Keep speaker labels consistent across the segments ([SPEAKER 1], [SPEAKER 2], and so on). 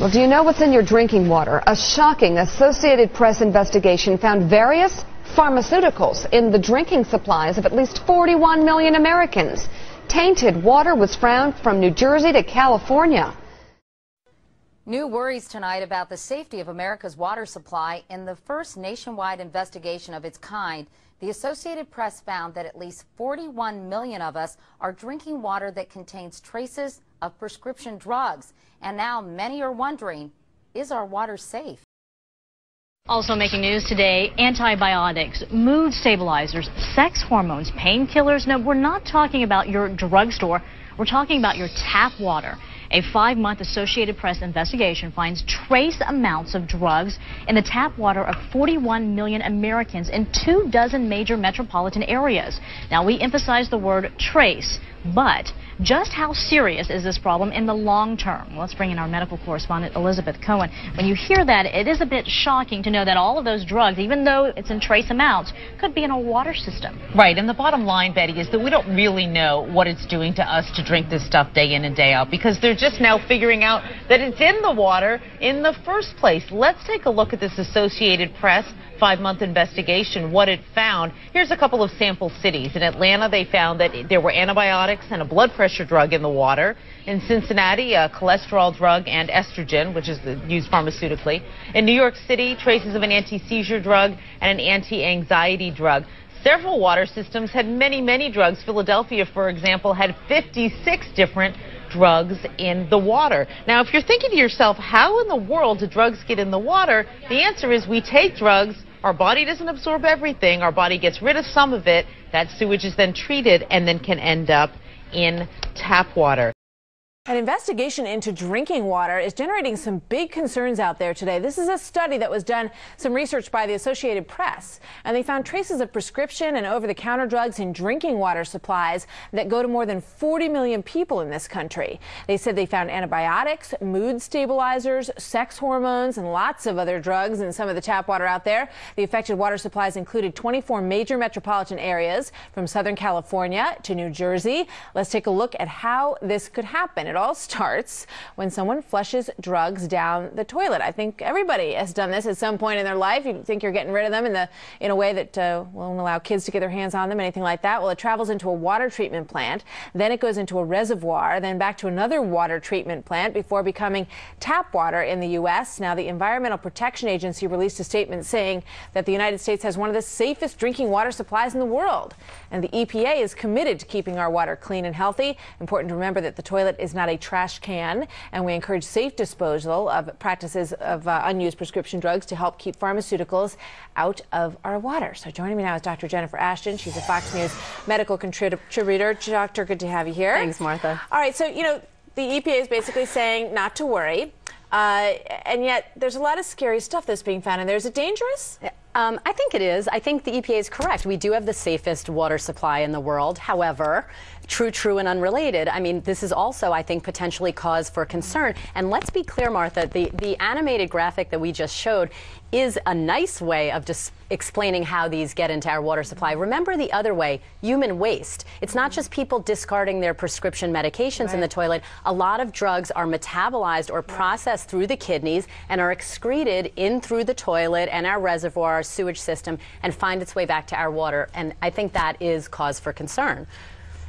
[SPEAKER 1] Well, do you know what's in your drinking water? A shocking Associated Press investigation found various pharmaceuticals in the drinking supplies of at least 41 million Americans. Tainted water was found from New Jersey to California.
[SPEAKER 2] New worries tonight about the safety of America's water supply. In the first nationwide investigation of its kind, the Associated Press found that at least 41 million of us are drinking water that contains traces of prescription drugs. And now many are wondering, is our water safe?
[SPEAKER 3] Also making news today, antibiotics, mood stabilizers, sex hormones, painkillers. No, we're not talking about your drugstore. We're talking about your tap water. A 5-month Associated Press investigation finds trace amounts of drugs in the tap water of 41 million Americans in 24 major metropolitan areas. Now, we emphasize the word trace, but just how serious is this problem in the long term? Let's bring in our medical correspondent, Elizabeth Cohen. When you hear that, it is a bit shocking to know that all of those drugs, even though it's in trace amounts, could be in a water system.
[SPEAKER 4] Right, and the bottom line, Betty, is that we don't really know what it's doing to us to drink this stuff day in and day out, because they're just now figuring out that it's in the water in the first place. Let's take a look at this Associated Press 5-month investigation, what it found. Here's a couple of sample cities. In Atlanta, they found that there were antibiotics and a blood pressure drug in the water. In Cincinnati, a cholesterol drug and estrogen, which is used pharmaceutically. In New York City, traces of an anti-seizure drug and an anti-anxiety drug. Several water systems had many, many drugs. Philadelphia, for example, had 56 different drugs in the water. Now, if you're thinking to yourself, how in the world do drugs get in the water? The answer is we take drugs. Our body doesn't absorb everything. Our body gets rid of some of it. That sewage is then treated and then can end up in tap water.
[SPEAKER 5] An investigation into drinking water is generating some big concerns out there today. This is a study that was done, some research by the Associated Press, and they found traces of prescription and over-the-counter drugs in drinking water supplies that go to more than 40 million people in this country. They said they found antibiotics, mood stabilizers, sex hormones, and lots of other drugs in some of the tap water out there. The affected water supplies included 24 major metropolitan areas from Southern California to New Jersey. Let's take a look at how this could happen. It all starts when someone flushes drugs down the toilet. I think everybody has done this at some point in their life. You think you're getting rid of them in a way that won't allow kids to get their hands on them, anything like that. Well, it travels into a water treatment plant, then it goes into a reservoir, then back to another water treatment plant before becoming tap water in the U.S. Now, the Environmental Protection Agency released a statement saying that the United States has one of the safest drinking water supplies in the world, and the EPA is committed to keeping our water clean and healthy. Important to remember that the toilet is not a trash can, and we encourage safe disposal of practices of unused prescription drugs to help keep pharmaceuticals out of our water. So joining me now is Dr. Jennifer Ashton. She's a Fox News medical contributor. Doctor, good to have you here.
[SPEAKER 6] Thanks, Martha.
[SPEAKER 5] All right, so the EPA is basically saying not to worry, and yet there's a lot of scary stuff that's being found in there. Is it dangerous?
[SPEAKER 6] I think it is. I think the EPA is correct. We do have the safest water supply in the world. However, true and unrelated, I mean, this is also, I think, potentially cause for concern. And let's be clear, Martha, the animated graphic that we just showed is a nice way of just explaining how these get into our water supply. Remember the other way, human waste. It's not just people discarding their prescription medications in the toilet. A lot of drugs are metabolized or processed through the kidneys and are excreted in through the toilet and our reservoir, our sewage system, and find its way back to our water. And I think that is cause for concern.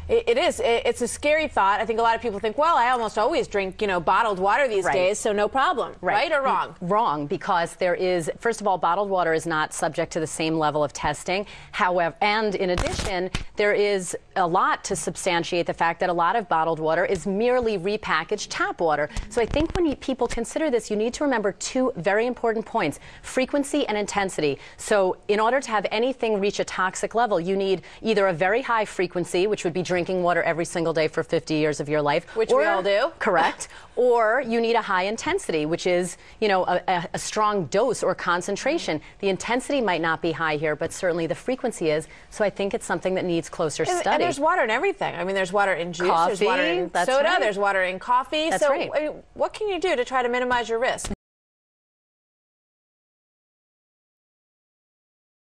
[SPEAKER 5] It is. It's a scary thought. I think a lot of people think, well, I almost always drink, bottled water these days, so no problem. Right or wrong?
[SPEAKER 6] Wrong, because there is, first of all, bottled water is not subject to the same level of testing. However, and in addition, there is a lot to substantiate the fact that a lot of bottled water is merely repackaged tap water. So I think when people consider this, you need to remember two very important points: frequency and intensity. So in order to have anything reach a toxic level, you need either a very high frequency, which would be drinking water every single day for 50 years of your life.
[SPEAKER 5] Which we all do.
[SPEAKER 6] Correct. Or you need a high intensity, which is, a strong dose or concentration. The intensity might not be high here, but certainly the frequency is. So I think it's something that needs closer study.
[SPEAKER 5] And there's water in everything. I mean, there's water in juice,
[SPEAKER 6] coffee,
[SPEAKER 5] there's water in soda, there's water in coffee.
[SPEAKER 6] That's right.
[SPEAKER 5] What can you do to try to minimize your risk?